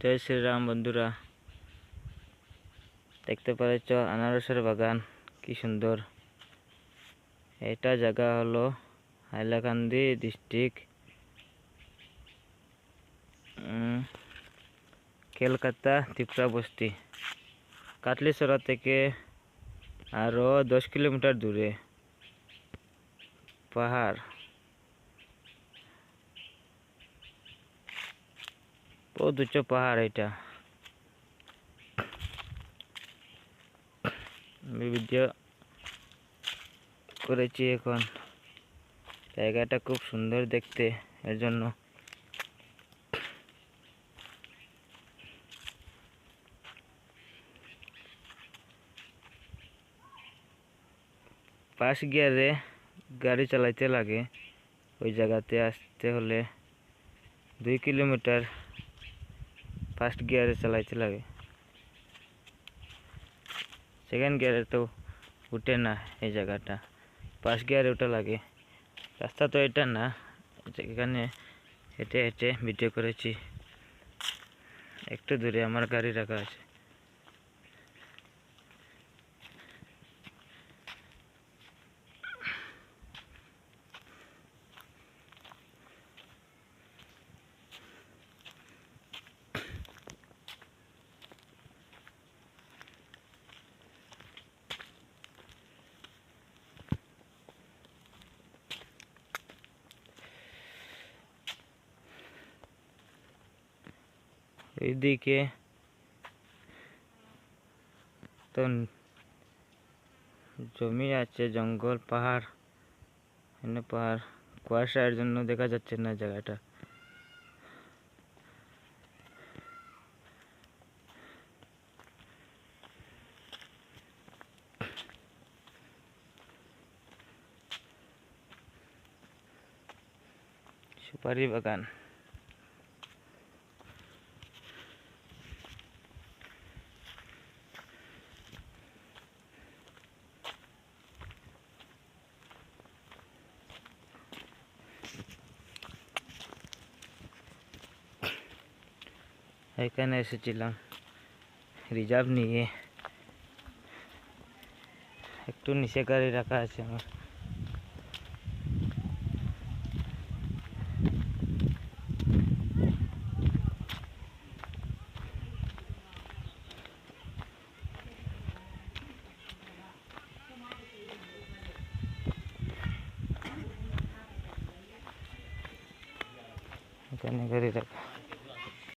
জয় শ্রীরাম বন্ধুরা, দেখতে পাচ্ছ আনারসের বাগান কি সুন্দর। এটা জায়গা হলো হাইলাকান্দি ডিস্ট্রিক্ট, কলকাতা ত্রিপুরা বস্তি। কাটলিছড়া থেকে আরো 10 কিলোমিটার দূরে পাহাড়। বহুত উচ্চ পাহাড় এটা। আমি ভিডিও করেছি এখন। জায়গাটা খুব সুন্দর দেখতে, এর জন্য ফার্স্ট গিয়ারে গাড়ি চালাইতে লাগে। ওই জায়গাতে আসতে হলে 2 কিলোমিটার ফার্স্ট গিয়ারে চালাইতে লাগে। সেকেন্ড গিয়ারে তো উঠে না এই জায়গাটা, ফার্স্ট গিয়ারে ওঠা লাগে। রাস্তা তো এটা না, এখানে হেঁটে হেঁটে ভিডিও করেছি। একটু দূরে আমার গাড়ি রাখা আছে। এইদিকে তো জমি আছে, জঙ্গল, পাহাড়। এখানে পাহাড়, কুয়াশার জন্য দেখা যাচ্ছে না জায়গাটা। সুপারি বাগান। এখানে এসেছিলাম রিজার্ভ নিয়ে। একটু নিচে গাড়ি রাখা আছে আমার। এখানে গাড়ি রাখা।